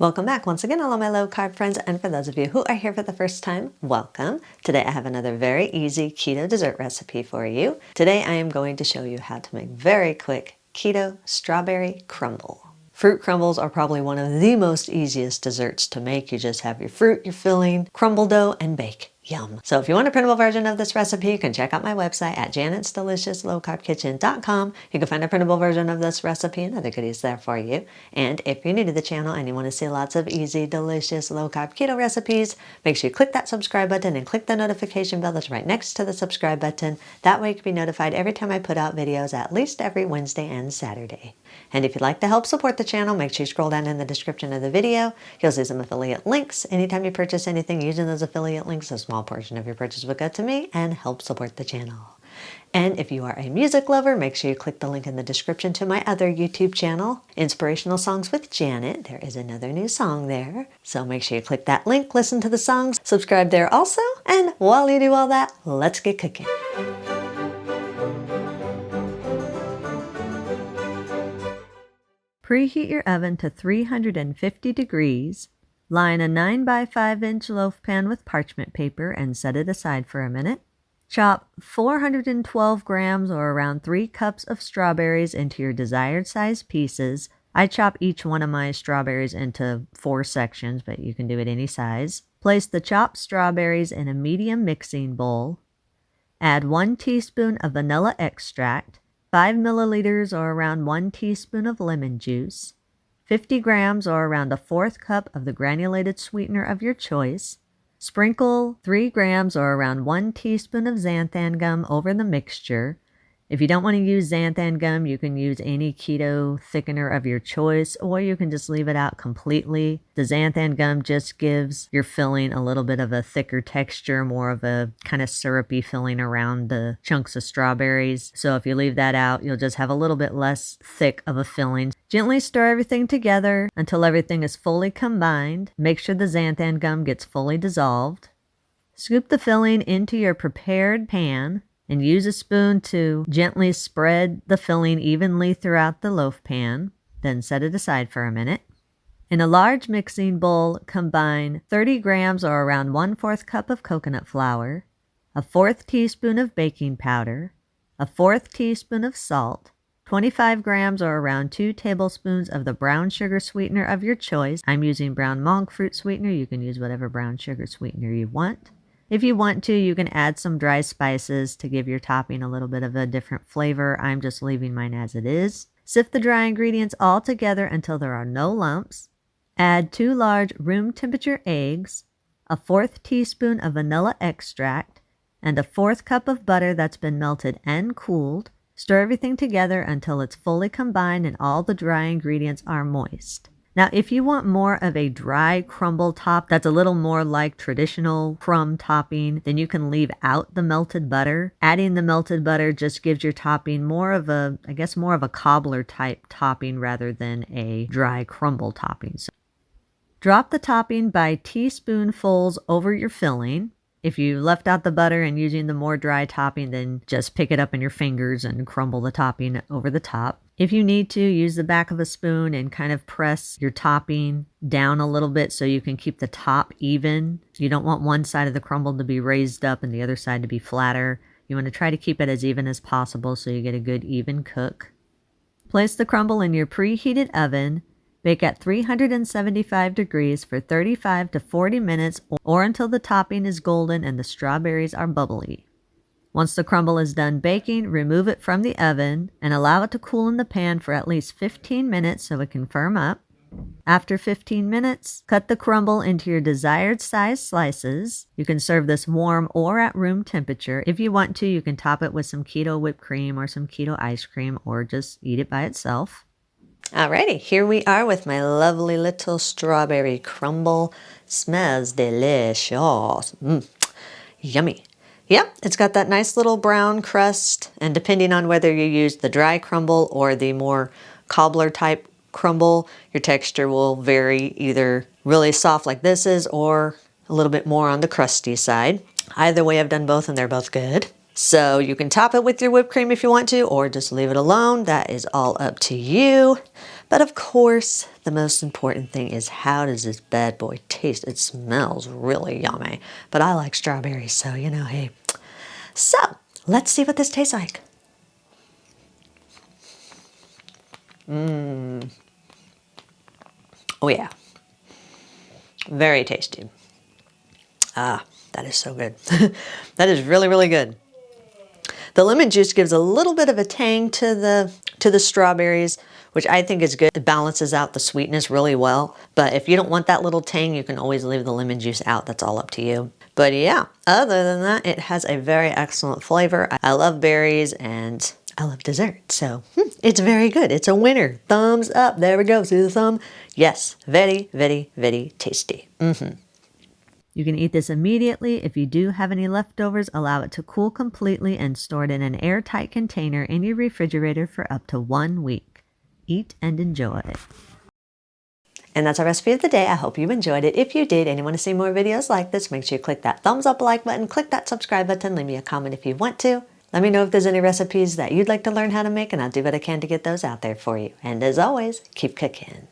Welcome back once again, all of my low-carb friends, and for those of you who are here for the first time, welcome. Today I have another very easy keto dessert recipe for you. Today I am going to show you how to make very quick keto strawberry crumble. Fruit crumbles are probably one of the most easiest desserts to make. You just have your fruit, your filling, crumble dough, and bake. Yum. So if you want a printable version of this recipe, you can check out my website at janet'sdeliciouslowcarbkitchen.com. You can find a printable version of this recipe and other goodies there for you. And if you're new to the channel and you want to see lots of easy, delicious, low-carb keto recipes, make sure you click that subscribe button and click the notification bell that's right next to the subscribe button. That way you can be notified every time I put out videos, at least every Wednesday and Saturday. And if you'd like to help support the channel, make sure you scroll down in the description of the video. You'll see some affiliate links. Anytime you purchase anything using those affiliate links, a small portion of your purchase will go to me and help support the channel. And if you are a music lover, make sure you click the link in the description to my other YouTube channel, Inspirational Songs with Janet. There is another new song there. So make sure you click that link, listen to the songs, subscribe there also. And while you do all that, let's get cooking. Preheat your oven to 350 degrees. Line a 9 by 5 inch loaf pan with parchment paper and set it aside for a minute. Chop 412 grams or around 3 cups of strawberries into your desired size pieces. I chop each one of my strawberries into 4 sections, but you can do it any size. Place the chopped strawberries in a medium mixing bowl. Add 1 teaspoon of vanilla extract, 5 milliliters or around 1 teaspoon of lemon juice, 50 grams or around a 1/4 cup of the granulated sweetener of your choice. Sprinkle 3 grams or around 1 teaspoon of xanthan gum over the mixture. If you don't want to use xanthan gum, you can use any keto thickener of your choice, or you can just leave it out completely. The xanthan gum just gives your filling a little bit of a thicker texture, more of a kind of syrupy filling around the chunks of strawberries. So if you leave that out, you'll just have a little bit less thick of a filling. Gently stir everything together until everything is fully combined. Make sure the xanthan gum gets fully dissolved. Scoop the filling into your prepared pan and use a spoon to gently spread the filling evenly throughout the loaf pan. Then set it aside for a minute. In a large mixing bowl, combine 30 grams or around 1/4 cup of coconut flour, a 1/4 teaspoon of baking powder, a 1/4 teaspoon of salt, 25 grams or around 2 tablespoons of the brown sugar sweetener of your choice. I'm using brown monk fruit sweetener. You can use whatever brown sugar sweetener you want. If you want to, you can add some dry spices to give your topping a little bit of a different flavor. I'm just leaving mine as it is. Sift the dry ingredients all together until there are no lumps. Add 2 large room temperature eggs, a 1/4 teaspoon of vanilla extract, and a 1/4 cup of butter that's been melted and cooled. Stir everything together until it's fully combined and all the dry ingredients are moist. Now, if you want more of a dry crumble top that's a little more like traditional crumb topping, then you can leave out the melted butter. Adding the melted butter just gives your topping more of a, more of a cobbler type topping rather than a dry crumble topping. So, drop the topping by teaspoonfuls over your filling. If you left out the butter and using the more dry topping, then just pick it up in your fingers and crumble the topping over the top. If you need to, use the back of a spoon and kind of press your topping down a little bit so you can keep the top even. You don't want one side of the crumble to be raised up and the other side to be flatter. You want to try to keep it as even as possible so you get a good even cook. Place the crumble in your preheated oven. Bake at 375 degrees for 35 to 40 minutes or until the topping is golden and the strawberries are bubbly. Once the crumble is done baking, remove it from the oven and allow it to cool in the pan for at least 15 minutes so it can firm up. After 15 minutes, cut the crumble into your desired size slices. You can serve this warm or at room temperature. If you want to, you can top it with some keto whipped cream or some keto ice cream or just eat it by itself. Alrighty, here we are with my lovely little strawberry crumble. Smells delicious. Yummy. Yep, it's got that nice little brown crust, and depending on whether you use the dry crumble or the more cobbler type crumble, your texture will vary, either really soft like this is or a little bit more on the crusty side. Either way, I've done both and they're both good. So you can top it with your whipped cream if you want to, or just leave it alone. That is all up to you. But of course, the most important thing is, how does this bad boy taste? It smells really yummy, but I like strawberries, so you know, hey. So let's see what this tastes like. Oh yeah, very tasty. Ah, that is so good. That is really, really good. The lemon juice gives a little bit of a tang to the strawberries, which I think is good. It balances out the sweetness really well. But if you don't want that little tang, you can always leave the lemon juice out. That's all up to you. But yeah, other than that, it has a very excellent flavor. I love berries and I love dessert. So it's very good. It's a winner. Thumbs up. There we go. See the thumb? Yes. Very, very, very tasty. You can eat this immediately. If you do have any leftovers, allow it to cool completely and store it in an airtight container in your refrigerator for up to 1 week. Eat and enjoy. And that's our recipe of the day. I hope you enjoyed it. If you did and you want to see more videos like this, make sure you click that thumbs up like button, click that subscribe button, leave me a comment if you want to. Let me know if there's any recipes that you'd like to learn how to make, and I'll do what I can to get those out there for you. And as always, keep cooking.